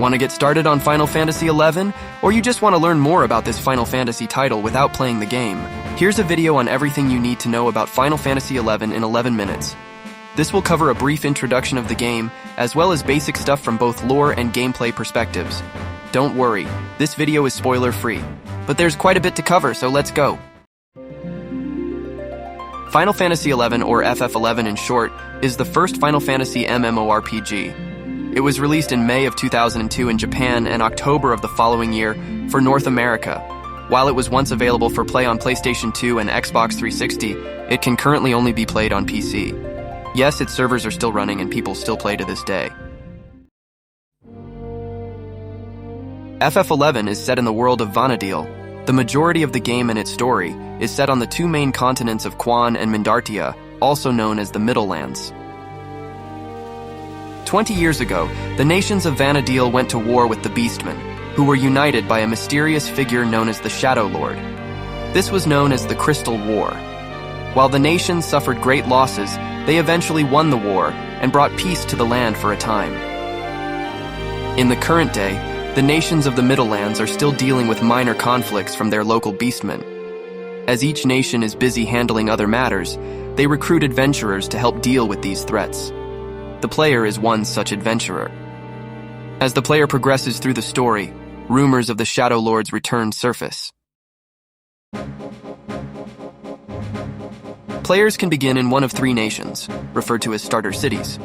Want to get started on Final Fantasy XI? Or you just want to learn more about this Final Fantasy title without playing the game? Here's a video on everything you need to know about Final Fantasy XI in 11 minutes. This will cover a brief introduction of the game, as well as basic stuff from both lore and gameplay perspectives. Don't worry, this video is spoiler-free. But there's quite a bit to cover, so let's go. Final Fantasy XI, or FF11 in short, is the first Final Fantasy MMORPG. It was released in May of 2002 in Japan and October of the following year for North America. While it was once available for play on PlayStation 2 and Xbox 360, it can currently only be played on PC. Yes, its servers are still running and people still play to this day. FF11 is set in the world of Vana'diel. The majority of the game and its story is set on the two main continents of Quan and Mindartia, also known as the Middle Lands. 20 years ago, the nations of Vana'diel went to war with the Beastmen, who were united by a mysterious figure known as the Shadow Lord. This was known as the Crystal War. While the nations suffered great losses, they eventually won the war and brought peace to the land for a time. In the current day, the nations of the Middle Lands are still dealing with minor conflicts from their local Beastmen. As each nation is busy handling other matters, they recruit adventurers to help deal with these threats. The player is one such adventurer. As the player progresses through the story, rumors of the Shadow Lord's return surface. Players can begin in one of three nations, referred to as starter cities.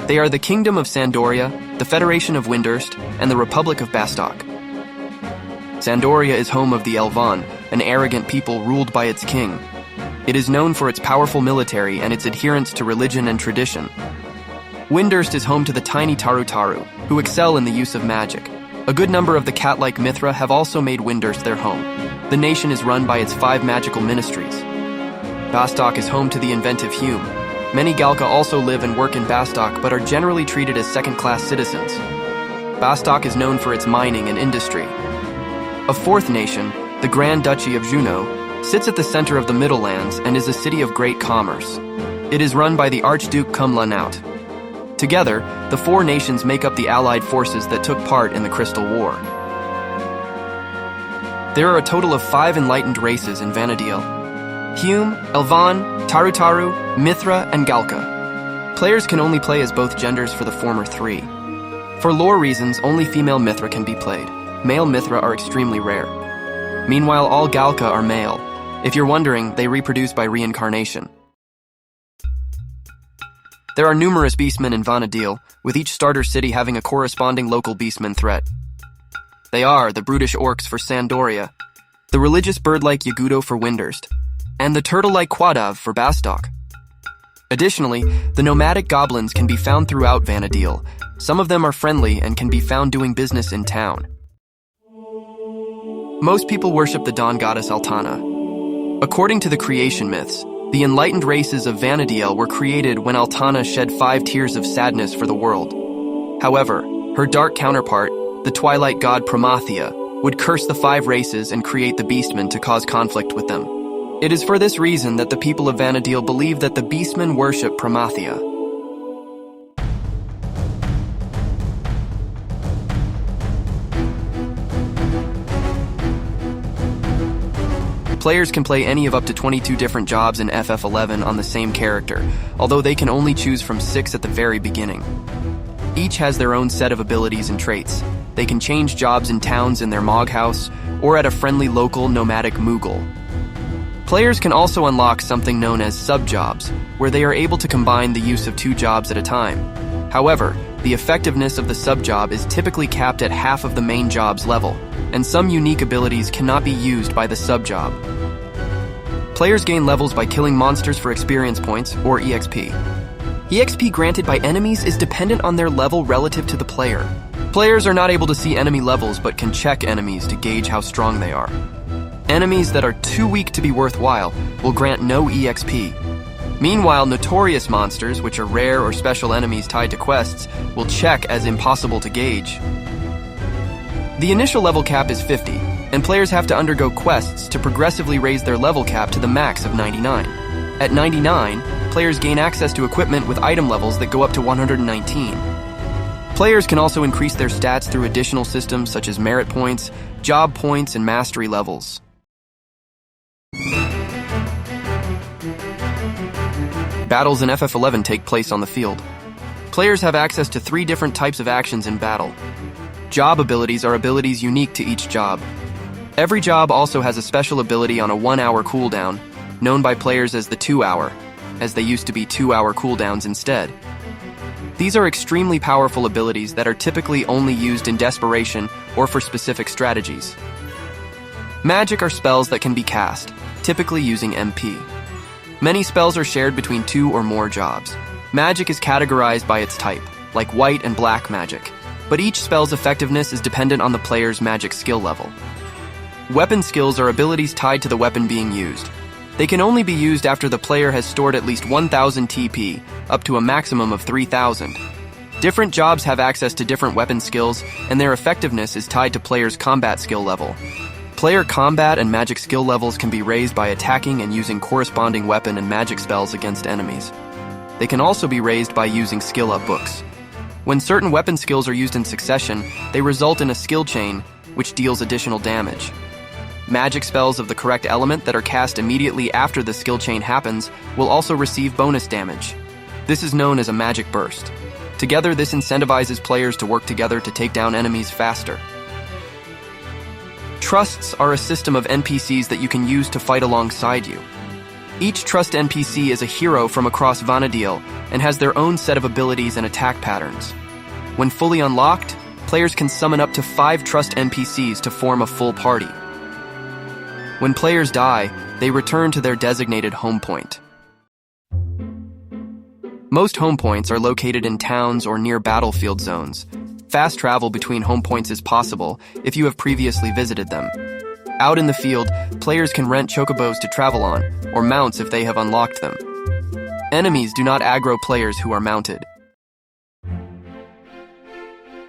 They are the Kingdom of Sandoria, the Federation of Windurst, and the Republic of Bastok. Sandoria is home of the Elvan, an arrogant people ruled by its king. It is known for its powerful military and its adherence to religion and tradition. Windurst is home to the tiny Tarutaru, who excel in the use of magic. A good number of the cat-like Mithra have also made Windurst their home. The nation is run by its 5 magical ministries. Bastok is home to the inventive Hume. Many Galka also live and work in Bastok, but are generally treated as second-class citizens. Bastok is known for its mining and industry. A fourth nation, the Grand Duchy of Juno, sits at the center of the Middle Lands and is a city of great commerce. It is run by the Archduke Kumla-Naut. Together, the 4 nations make up the allied forces that took part in the Crystal War. There are a total of 5 enlightened races in Vana'diel: Hume, Elvan, Tarutaru, Mithra, and Galka. Players can only play as both genders for the former 3. For lore reasons, only female Mithra can be played. Male Mithra are extremely rare. Meanwhile, all Galka are male. If you're wondering, they reproduce by reincarnation. There are numerous Beastmen in Vana'diel, with each starter city having a corresponding local Beastman threat. They are the brutish orcs for Sandoria, the religious bird-like Yagudo for Windurst, and the turtle-like Quadav for Bastok. Additionally, the nomadic goblins can be found throughout Vana'diel. Some of them are friendly and can be found doing business in town. Most people worship the dawn goddess Altana. According to the creation myths, the enlightened races of Vana'diel were created when Altana shed 5 tears of sadness for the world. However, her dark counterpart, the twilight god Promathia, would curse the 5 races and create the Beastmen to cause conflict with them. It is for this reason that the people of Vana'diel believe that the Beastmen worship Promathia. Players can play any of up to 22 different jobs in FF11 on the same character, although they can only choose from 6 at the very beginning. Each has their own set of abilities and traits. They can change jobs in towns in their Mog house, or at a friendly local nomadic Moogle. Players can also unlock something known as sub-jobs, where they are able to combine the use of 2 jobs at a time. However, the effectiveness of the sub-job is typically capped at half of the main job's level, and some unique abilities cannot be used by the sub-job. Players gain levels by killing monsters for experience points, or EXP. EXP granted by enemies is dependent on their level relative to the player. Players are not able to see enemy levels but can check enemies to gauge how strong they are. Enemies that are too weak to be worthwhile will grant no EXP. Meanwhile, notorious monsters, which are rare or special enemies tied to quests, will check as impossible to gauge. The initial level cap is 50, and players have to undergo quests to progressively raise their level cap to the max of 99. At 99, players gain access to equipment with item levels that go up to 119. Players can also increase their stats through additional systems such as merit points, job points, and mastery levels. Battles in FF11 take place on the field. Players have access to 3 different types of actions in battle. Job abilities are abilities unique to each job. Every job also has a special ability on a 1-hour cooldown, known by players as the 2-hour, as they used to be 2-hour cooldowns instead. These are extremely powerful abilities that are typically only used in desperation or for specific strategies. Magic are spells that can be cast, typically using MP. Many spells are shared between 2 or more jobs. Magic is categorized by its type, like white and black magic, but each spell's effectiveness is dependent on the player's magic skill level. Weapon skills are abilities tied to the weapon being used. They can only be used after the player has stored at least 1,000 TP, up to a maximum of 3,000. Different jobs have access to different weapon skills, and their effectiveness is tied to players' combat skill level. Player combat and magic skill levels can be raised by attacking and using corresponding weapon and magic spells against enemies. They can also be raised by using skill-up books. When certain weapon skills are used in succession, they result in a skill chain, which deals additional damage. Magic spells of the correct element that are cast immediately after the skill chain happens will also receive bonus damage. This is known as a magic burst. Together, this incentivizes players to work together to take down enemies faster. Trusts are a system of NPCs that you can use to fight alongside you. Each trust NPC is a hero from across Vana'diel and has their own set of abilities and attack patterns. When fully unlocked, players can summon up to 5 trust NPCs to form a full party. When players die, they return to their designated home point. Most home points are located in towns or near battlefield zones. Fast travel between home points is possible if you have previously visited them. Out in the field, players can rent chocobos to travel on, or mounts if they have unlocked them. Enemies do not aggro players who are mounted.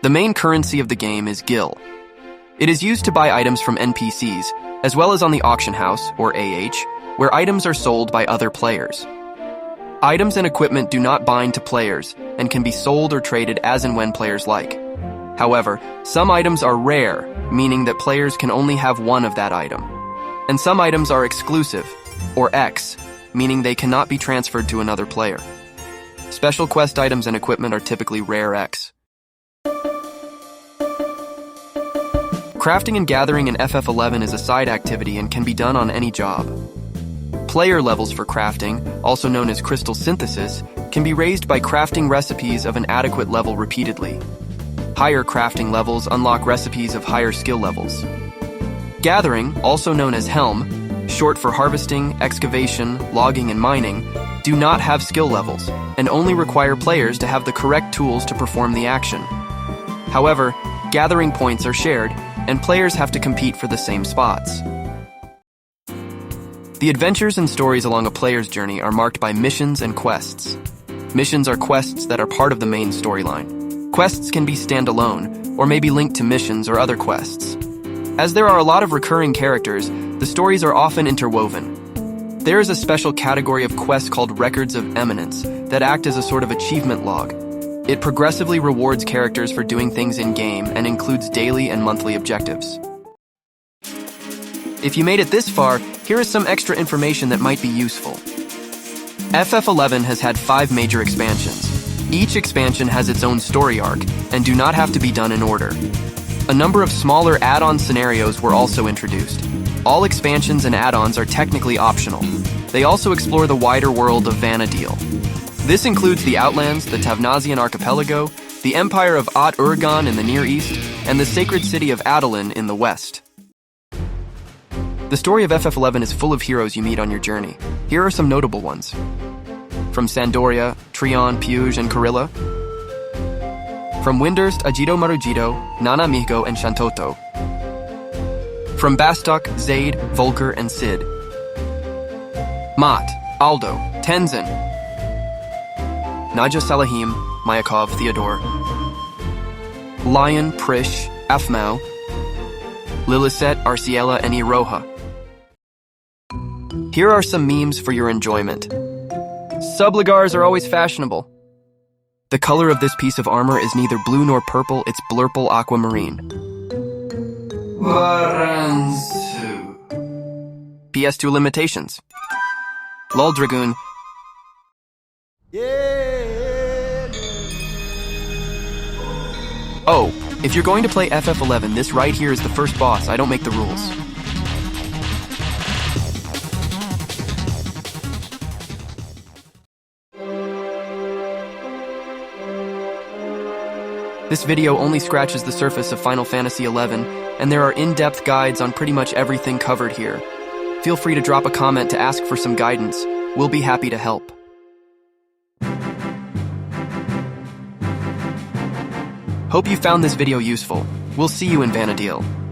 The main currency of the game is gil. It is used to buy items from NPCs, as well as on the auction house, or AH, where items are sold by other players. Items and equipment do not bind to players and can be sold or traded as and when players like. However, some items are rare, meaning that players can only have one of that item. And some items are exclusive, or X, meaning they cannot be transferred to another player. Special quest items and equipment are typically rare X. Crafting and gathering in FF11 is a side activity and can be done on any job. Player levels for crafting, also known as crystal synthesis, can be raised by crafting recipes of an adequate level repeatedly. Higher crafting levels unlock recipes of higher skill levels. Gathering, also known as Helm, short for harvesting, excavation, logging, and mining, do not have skill levels and only require players to have the correct tools to perform the action. However, gathering points are shared, and players have to compete for the same spots. The adventures and stories along a player's journey are marked by missions and quests. Missions are quests that are part of the main storyline. Quests can be standalone, or may be linked to missions or other quests. As there are a lot of recurring characters, the stories are often interwoven. There is a special category of quests called Records of Eminence that act as a sort of achievement log. It progressively rewards characters for doing things in-game and includes daily and monthly objectives. If you made it this far, here is some extra information that might be useful. FF11 has had 5 major expansions. Each expansion has its own story arc, and do not have to be done in order. A number of smaller add-on scenarios were also introduced. All expansions and add-ons are technically optional. They also explore the wider world of Vana'diel. This includes the Outlands, the Tavnazian Archipelago, the Empire of At-Urgan in the Near East, and the sacred city of Adalin in the West. The story of FF11 is full of heroes you meet on your journey. Here are some notable ones. From Sandoria, Trion, Puge, and Corilla. From Windurst, Ajido Marujido, Nana Miho, and Shantoto. From Bastok, Zaid, Volker, and Sid. Mat, Aldo, Tenzin. Naja Salahim, Mayakov, Theodore. Lion, Prish, Afmau. Liliset, Arciela, and Iroha. Here are some memes for your enjoyment. Subligars are always fashionable. The color of this piece of armor is neither blue nor purple, it's blurple aquamarine. PS2 limitations. Lol Dragoon. Oh, if you're going to play FF11, this right here is the first boss. I don't make the rules. This video only scratches the surface of Final Fantasy XI, and there are in-depth guides on pretty much everything covered here. Feel free to drop a comment to ask for some guidance. We'll be happy to help. Hope you found this video useful. We'll see you in Vana'diel.